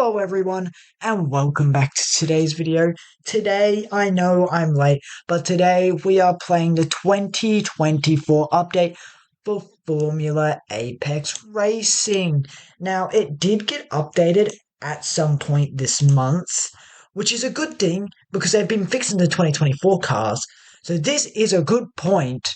Hello everyone and welcome back to today's video. Today, I know I'm late, but today we are playing the 2024 update for Formula Apex Racing. Now, it did get updated at some point this month, which is a good thing because they've been fixing the 2024 cars. So this is a good point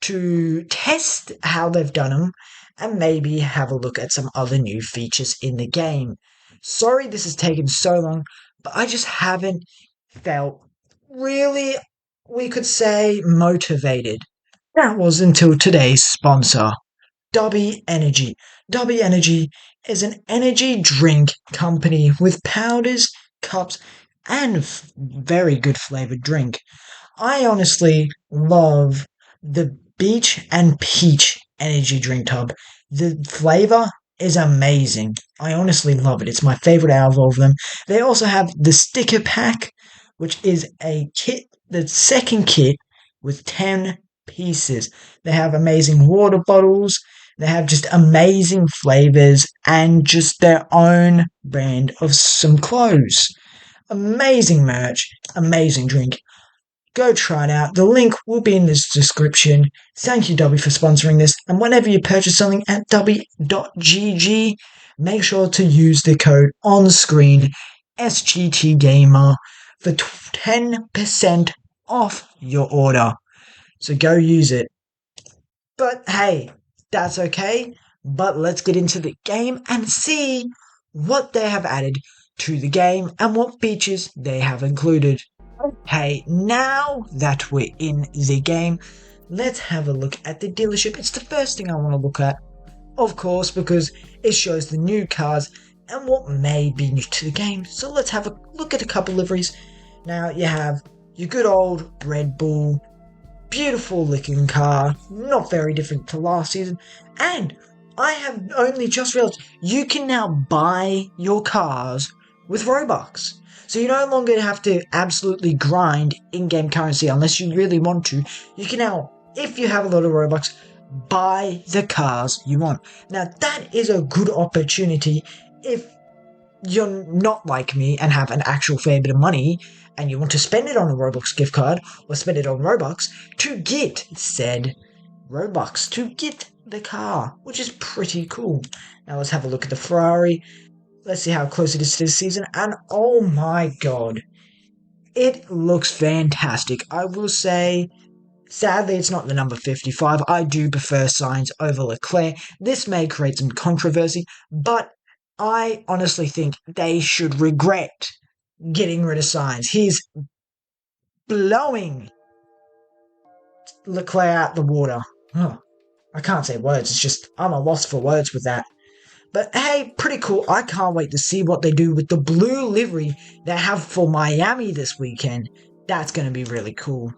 to test how they've done them and maybe have a look at some other new features in the game. Sorry this has taken so long, but I just haven't felt really, we could say, motivated. That was until today's sponsor, Dubby Energy. Dubby Energy is an energy drink company with powders, cups, and very good flavored drink. I honestly love the Beach and Peach energy drink tub. The flavor is amazing. I honestly love it. It's my favorite out of all of them. They also have the sticker pack, which is a kit, the second kit with 10 pieces. They have amazing water bottles. They have just amazing flavors and just their own brand of some clothes. Amazing merch, amazing drink. Go try it out. The link will be in this description. Thank you, Dubby, for sponsoring this. And whenever you purchase something at dubby.gg, make sure to use the code on screen, SGTGamer, for 10% off your order. So go use it. But hey, that's okay. But let's get into the game and see what they have added to the game and what features they have included. Okay, now that we're in the game, let's have a look at the dealership. It's the first thing I want to look at, of course, because it shows the new cars and what may be new to the game. So let's have a look at a couple liveries. Now, you have your good old Red Bull, beautiful looking car, not very different to last season, and I have only just realized you can now buy your cars with Robux. So you no longer have to absolutely grind in-game currency unless you really want to. You can now, if you have a lot of Robux, buy the cars you want. Now that is a good opportunity if you're not like me and have an actual fair bit of money and you want to spend it on a Robux gift card or spend it on Robux to get said Robux to get the car, which is pretty cool. Now let's have a look at the Ferrari. Let's see how close it is to this season, and oh my god, it looks fantastic. I will say, sadly, it's not the number 55. I do prefer Sainz over Leclerc. This may create some controversy, but I honestly think they should regret getting rid of Sainz. He's blowing Leclerc out the water. Oh, I can't say words, it's just, I'm a loss for words with that. But hey, pretty cool. I can't wait to see what they do with the blue livery they have for Miami this weekend. That's going to be really cool.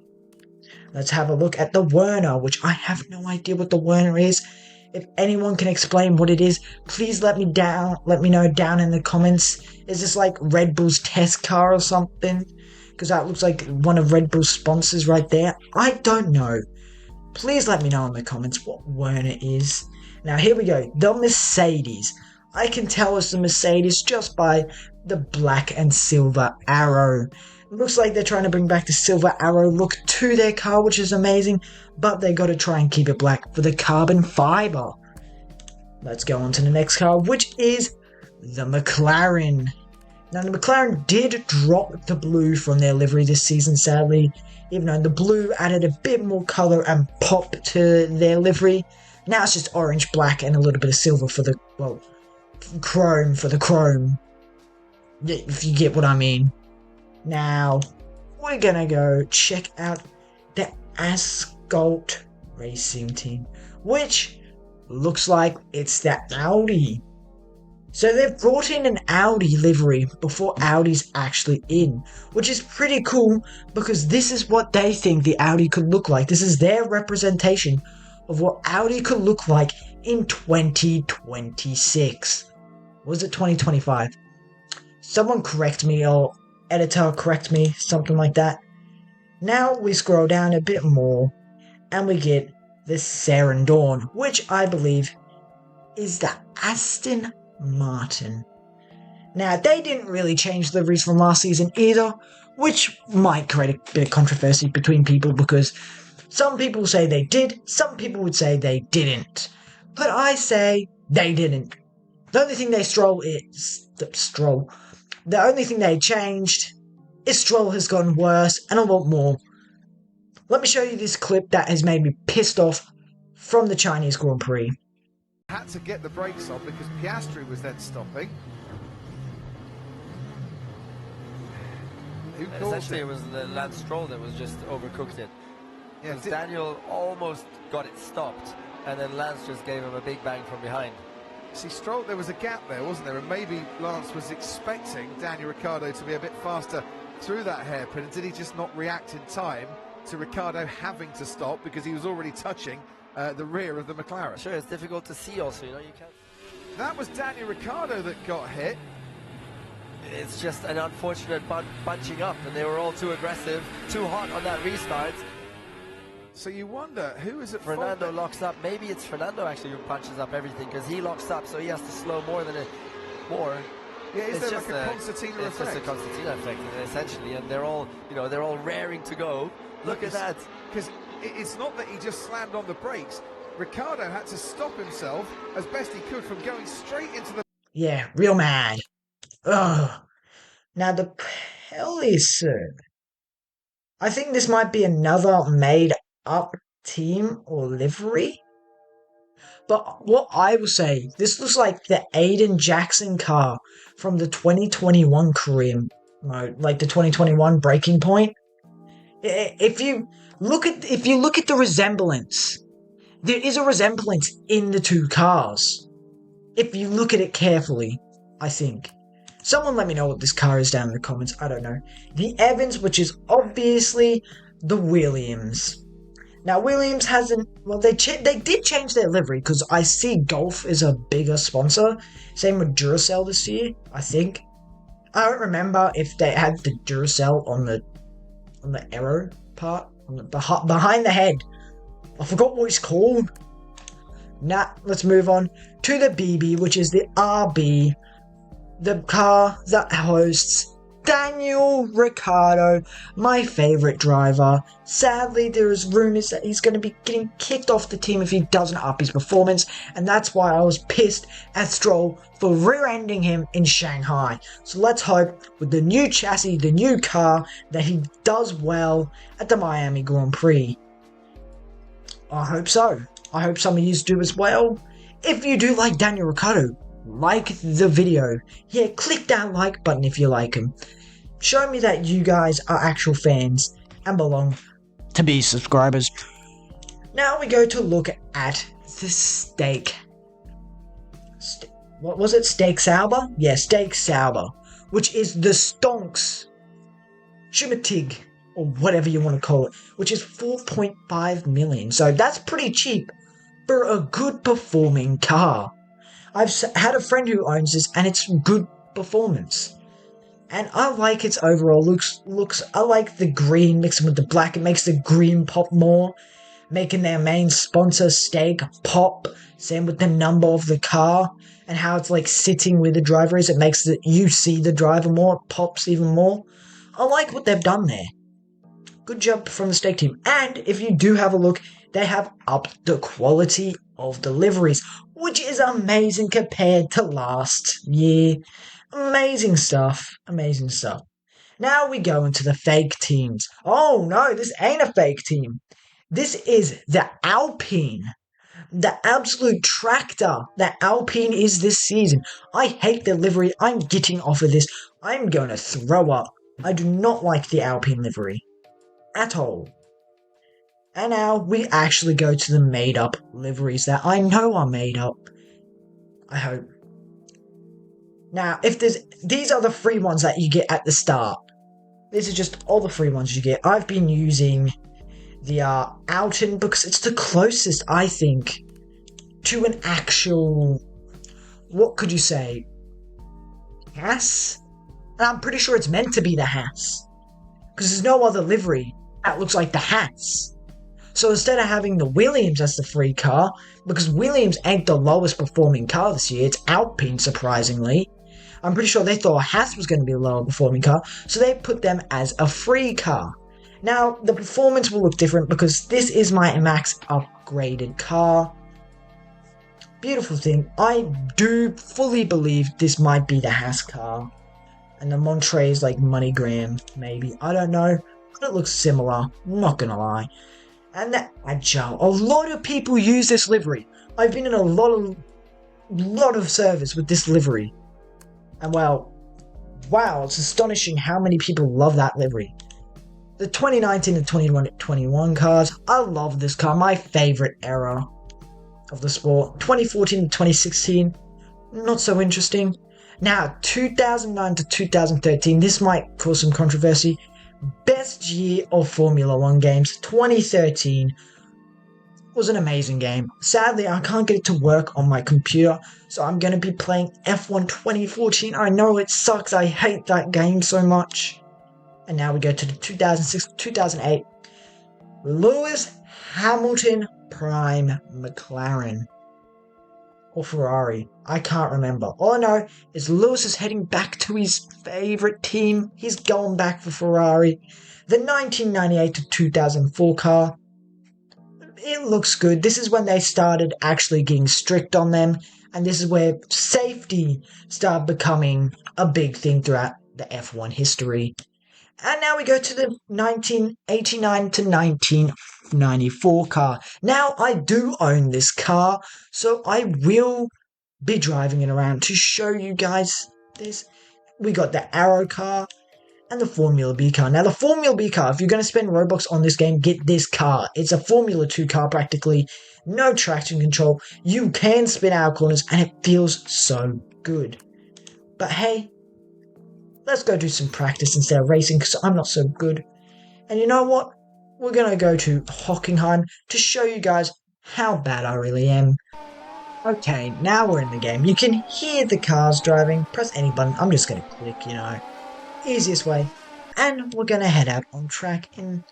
Let's have a look at the Werner, which I have no idea what the Werner is. If anyone can explain what it is, please let me know down in the comments. Is this like Red Bull's test car or something? Because that looks like one of Red Bull's sponsors right there. I don't know. Please let me know in the comments what Werner is. Now here we go, the Mercedes. I can tell it's the Mercedes just by the black and silver arrow. It looks like they're trying to bring back the silver arrow look to their car, which is amazing, but they got to try and keep it black for the carbon fiber. Let's go on to the next car, which is the McLaren. Now the McLaren did drop the blue from their livery this season, sadly, even though the blue added a bit more colour and pop to their livery. Now it's just orange, black, and a little bit of silver for the, well, chrome for the chrome. If you get what I mean. Now, we're gonna go check out the Ascot Racing Team, which looks like it's the Audi. So they've brought in an Audi livery before Audi's actually in, which is pretty cool because this is what they think the Audi could look like. This is their representation of what Audi could look like in 2026. Was it 2025? Someone correct me, or editor correct me, something like that. Now we scroll down a bit more and we get the Serendon, which I believe is the Aston Martin. Now, they didn't really change liveries from last season either, which might create a bit of controversy between people because some people say they did, some people would say they didn't. But I say they didn't. The only thing the only thing they changed is Stroll has gotten worse and a lot more. Let me show you this clip that has made me pissed off from the Chinese Grand Prix. Had to get the brakes on because Piastri was then stopping. Essentially, it was Lance Stroll that was just overcooked it. Yeah, Daniel almost got it stopped, and then Lance just gave him a big bang from behind. See, Stroll, there was a gap there, wasn't there? And maybe Lance was expecting Daniel Ricciardo to be a bit faster through that hairpin. And did he just not react in time to Ricciardo having to stop because he was already touching the rear of the McLaren? Sure, it's difficult to see also, you can't... That was Daniel Ricciardo that got hit. It's just an unfortunate bunching up, and they were all too aggressive, too hot on that restart. So you wonder, who is it? Fernando locks up. Maybe it's Fernando actually who punches up everything, because he locks up, so he has to slow more than more. Yeah, is there like a concertina effect? It's just a concertina effect, essentially, and they're all, they're all raring to go. Look at that. Because it's not that he just slammed on the brakes. Ricciardo had to stop himself as best he could from going straight into the... Yeah, real mad. Ugh. Now the Peloton. I think this might be another made-up team or livery. But what I will say, this looks like the Aiden Jackson car from the 2021 career mode, like the 2021 Breaking Point. If you look at the resemblance, there is a resemblance in the two cars. If you look at it carefully, I think. Someone let me know what this car is down in the comments. I don't know. The Evans, which is obviously the Williams. Now, Williams hasn't... Well, they did change their livery, because I see Golf is a bigger sponsor. Same with Duracell this year, I think. I don't remember if they had the Duracell on the arrow part, behind the head. I forgot what it's called. Now, let's move on to the BB, which is the RB. The car that hosts Daniel Ricciardo, my favourite driver. Sadly, there is rumours that he's going to be getting kicked off the team if he doesn't up his performance, and that's why I was pissed at Stroll for rear-ending him in Shanghai. So let's hope with the new chassis, the new car, that he does well at the Miami Grand Prix. I hope so. I hope some of you do as well. If you do like Daniel Ricciardo, like the video. Yeah, click that like button if you like him. Show me that you guys are actual fans and belong to be subscribers. Now we go to look at the steak. What was it? Steak Sauber? Yeah, Steak Sauber. Which is the Stonks Schumachtig, or whatever you want to call it. Which is 4.5 million. So that's pretty cheap for a good performing car. I've had a friend who owns this, and it's good performance. And I like its overall looks. I like the green mixing with the black. It makes the green pop more, making their main sponsor Steak pop. Same with the number of the car and how it's like sitting where the driver is. It makes you see the driver more. It pops even more. I like what they've done there. Good job from the Steak team. And if you do have a look, they have upped the quality of the liveries, which is amazing compared to last year. Amazing stuff. Amazing stuff. Now we go into the fake teams. Oh no, this ain't a fake team. This is the Alpine. The absolute tractor that Alpine is this season. I hate the livery. I'm getting off of this. I'm going to throw up. I do not like the Alpine livery. At all. And now we actually go to the made-up liveries that I know are made up. I hope. Now, these are the free ones that you get at the start. These are just all the free ones you get. I've been using the Alton because it's the closest, I think, to an actual, what could you say, Haas? And I'm pretty sure it's meant to be the Haas. Because there's no other livery that looks like the Haas. So instead of having the Williams as the free car, because Williams ain't the lowest performing car this year, it's Alpine surprisingly. I'm pretty sure they thought Haas was going to be a lower performing car, so they put them as a free car. Now, the performance will look different because this is my max upgraded car. Beautiful thing. I do fully believe this might be the Haas car. And the Montre is like MoneyGram, maybe. I don't know. But it looks similar. Not gonna lie. And the Agile. A lot of people use this livery. I've been in a lot of servers with this livery. And well, wow, it's astonishing how many people love that livery. The 2019 and 2021 cars, I love this car. My favorite era of the sport. 2014 to 2016, not so interesting. Now, 2009 to 2013, this might cause some controversy. Best year of Formula 1 games, 2013 was an amazing game. Sadly, I can't get it to work on my computer, so I'm going to be playing F1 2014. I know it sucks, I hate that game so much. And now we go to the 2006 to 2008. Lewis Hamilton Prime McLaren. Or Ferrari. I can't remember. All I know is Lewis is heading back to his favourite team. He's going back for Ferrari. The 1998 to 2004 car. It looks good. This is when they started actually getting strict on them. And this is where safety started becoming a big thing throughout the F1 history. And now we go to the 1989 to 1994 car. Now, I do own this car, so I will be driving it around to show you guys this. We got the Arrow car and the Formula B car. Now, the Formula B car, if you're going to spend Robux on this game, get this car. It's a Formula 2 car practically. No traction control. You can spin out corners, and it feels so good. But hey, let's go do some practice instead of racing because I'm not so good. And you know what? We're going to go to Hockenheim to show you guys how bad I really am. Okay, now we're in the game. You can hear the cars driving. Press any button. I'm just going to click, Easiest way. And we're going to head out on track in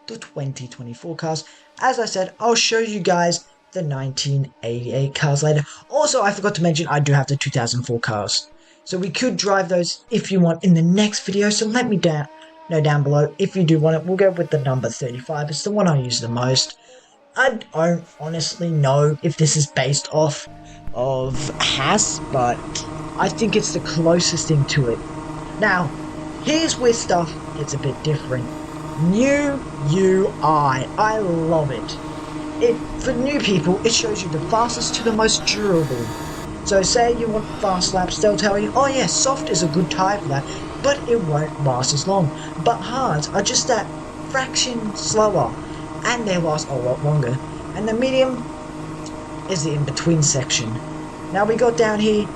the 2024 cars. As I said, I'll show you guys the 1988 cars later. Also, I forgot to mention I do have the 2004 cars. So we could drive those if you want in the next video, so let me know down below if you do want it. We'll go with the number 35, it's the one I use the most. I don't honestly know if this is based off of Haas, but I think it's the closest thing to it. Now, here's where stuff gets a bit different. New UI, I love it. For new people, it shows you the fastest to the most durable. So say you want fast laps, they'll tell you, oh yeah, soft is a good tyre for that, but it won't last as long. But hards are just that fraction slower, and they last a lot longer. And the medium is the in-between section. Now we got down here,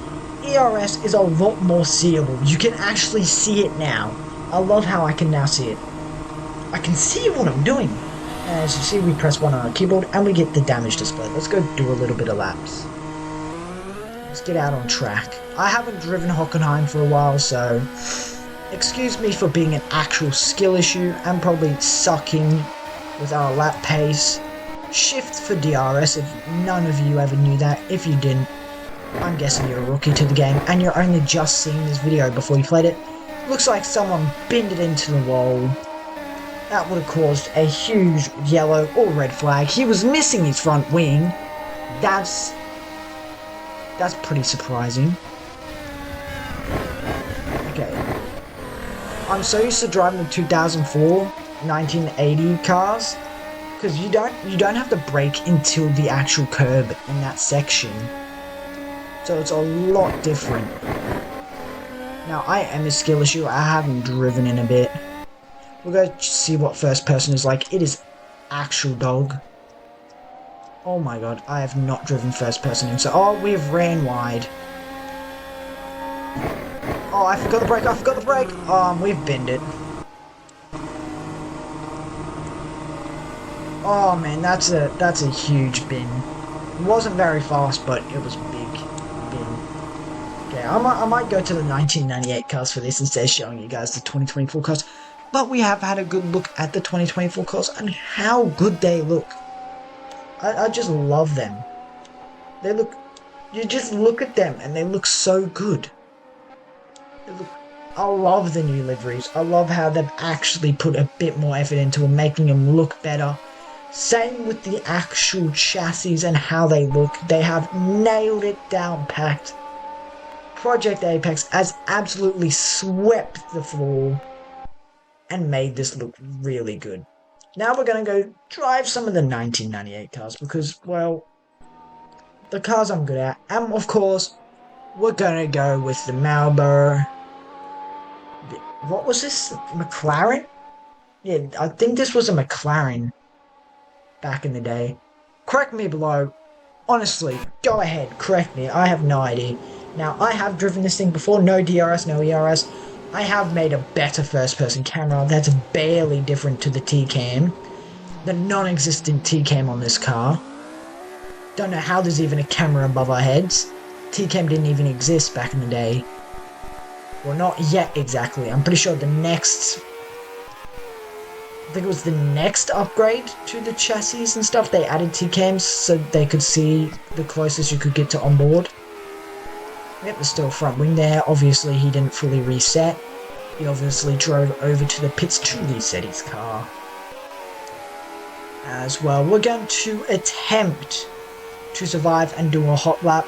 ERS is a lot more seeable. You can actually see it now. I love how I can now see it. I can see what I'm doing. As you see, we press 1 on our keyboard and we get the damage display. Let's go do a little bit of laps. Let's get out on track. I haven't driven Hockenheim for a while, so excuse me for being an actual skill issue and probably sucking with our lap pace. Shift for DRS if none of you ever knew that. If you didn't, I'm guessing you're a rookie to the game and you're only just seeing this video before you played it. Looks like someone binned it into the wall. That would have caused a huge yellow or red flag. He was missing his front wing. That's pretty surprising. Okay. I'm so used to driving the 2004, 1980 cars, because you don't have to brake until the actual curb in that section. So it's a lot different. Now I am a skill issue. I haven't driven in a bit. We'll go see what first person is like. It is actual dog. Oh my god, I have not driven first person in, so... Oh, we've ran wide. Oh, I forgot the brake, we've binned it. Oh man, that's a huge bin. It wasn't very fast, but it was a big bin. Okay, I might go to the 1998 cars for this instead of showing you guys the 2024 cars. But we have had a good look at the 2024 cars and how good they look. I just love them. They look... You just look at them and they look so good. I love the new liveries. I love how they've actually put a bit more effort into them, making them look better. Same with the actual chassis and how they look. They have nailed it down packed. Project Apex has absolutely swept the floor and made this look really good. Now we're going to go drive some of the 1998 cars because, well, the cars I'm good at. And of course, we're going to go with the Marlboro. What was this? McLaren? Yeah, I think this was a McLaren back in the day. Correct me below. Honestly, go ahead, correct me. I have no idea. Now, I have driven this thing before. No DRS, no ERS. I have made a better first-person camera. That's barely different to the T-Cam. The non-existent T-Cam on this car. Don't know how there's even a camera above our heads. T-Cam didn't even exist back in the day. Well, not yet exactly. I'm pretty sure the next... I think it was the next upgrade to the chassis and stuff. They added T-Cams so they could see the closest you could get to onboard. Yep, there's still a front wing there. Obviously, he didn't fully reset. He obviously drove over to the pits to reset his car. As well, we're going to attempt to survive and do a hot lap.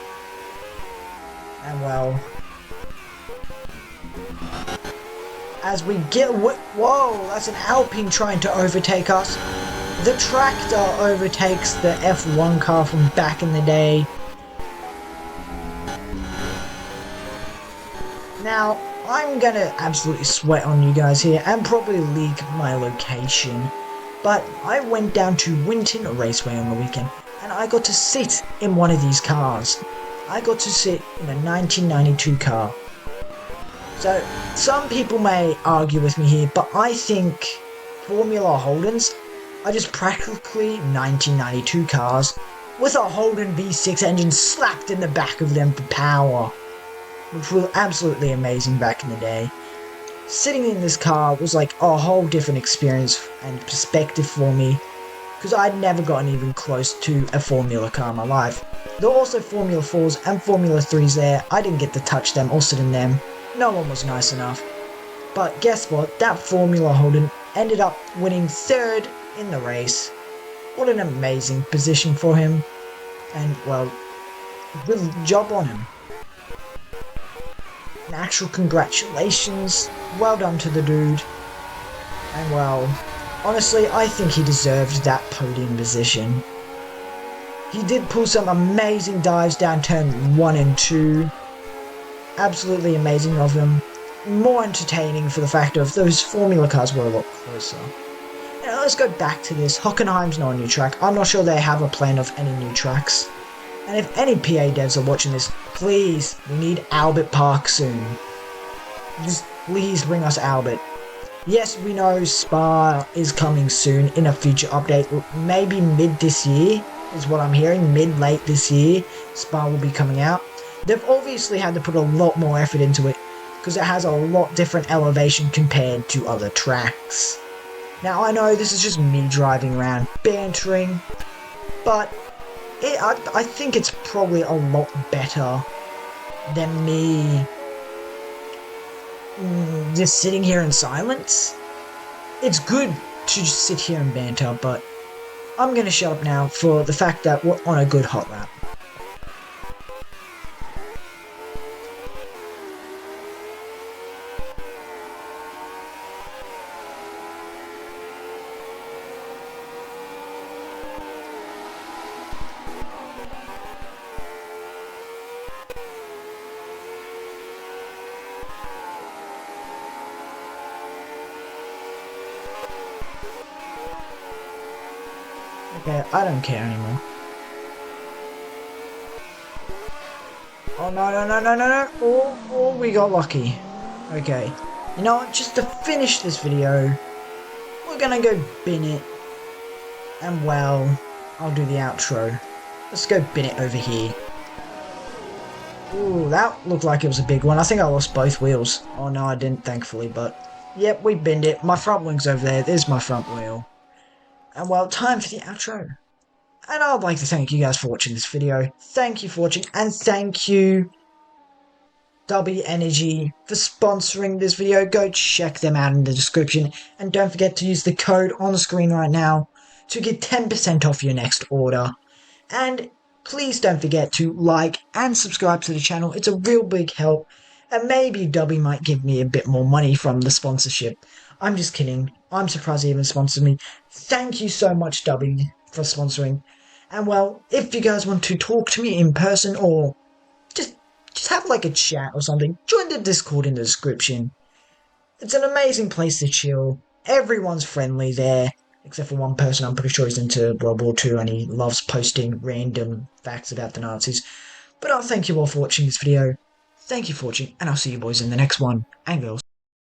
And well... as we get... Whoa, that's an Alpine trying to overtake us. The tractor overtakes the F1 car from back in the day. Now, I'm gonna absolutely sweat on you guys here and probably leak my location. But I went down to Winton Raceway on the weekend and I got to sit in one of these cars. I got to sit in a 1992 car. So, some people may argue with me here, but I think Formula Holdens are just practically 1992 cars with a Holden V6 engine slapped in the back of them for power, which was absolutely amazing back in the day. Sitting in this car was like a whole different experience and perspective for me, because I'd never gotten even close to a Formula car in my life. There were also Formula 4s and Formula 3s there. I didn't get to touch them or sit in them. No one was nice enough. But guess what? That Formula Holden ended up winning 3rd in the race. What an amazing position for him. And, well, good job on him. An actual congratulations. Well done to the dude. And, well, honestly, I think he deserved that podium position. He did pull some amazing dives down turn 1 and 2. Absolutely amazing of him. More entertaining for the fact of those Formula cars were a lot closer. Now let's go back to this. Hockenheim's not a new track. I'm not sure they have a plan of any new tracks. And if any PA devs are watching this, please, we need Albert Park soon. Just please bring us Albert. Yes, we know Spa is coming soon in a future update. Maybe mid this year is what I'm hearing. Mid-late this year, Spa will be coming out. They've obviously had to put a lot more effort into it because it has a lot different elevation compared to other tracks. Now I know this is just me driving around bantering, but I think it's probably a lot better than me just sitting here in silence. It's good to just sit here and banter, but I'm going to shut up now for the fact that we're on a good hot lap. Okay, I don't care anymore. Oh no. Oh, we got lucky. Okay. You know what, just to finish this video, we're gonna go bin it. And well, I'll do the outro. Let's go bin it over here. Ooh, that looked like it was a big one. I think I lost both wheels. Oh no, I didn't, thankfully, but... yep, we binned it. My front wing's over there. There's my front wheel. And well, time for the outro. And I'd like to thank you guys for watching this video. Thank you for watching, and thank you W Energy for sponsoring this video. Go check them out in the description, and don't forget to use the code on the screen right now to get 10% off your next order. And please don't forget to like and subscribe to the channel. It's a real big help, and maybe W might give me a bit more money from the sponsorship. I'm just kidding. I'm surprised he even sponsored me. Thank you so much, W, for sponsoring. And well, if you guys want to talk to me in person or just have like a chat or something, join the Discord in the description. It's an amazing place to chill. Everyone's friendly there, except for one person. I'm pretty sure he's into World War II and he loves posting random facts about the Nazis. But I'll thank you all for watching this video. Thank you for watching, and I'll see you boys in the next one. And girls.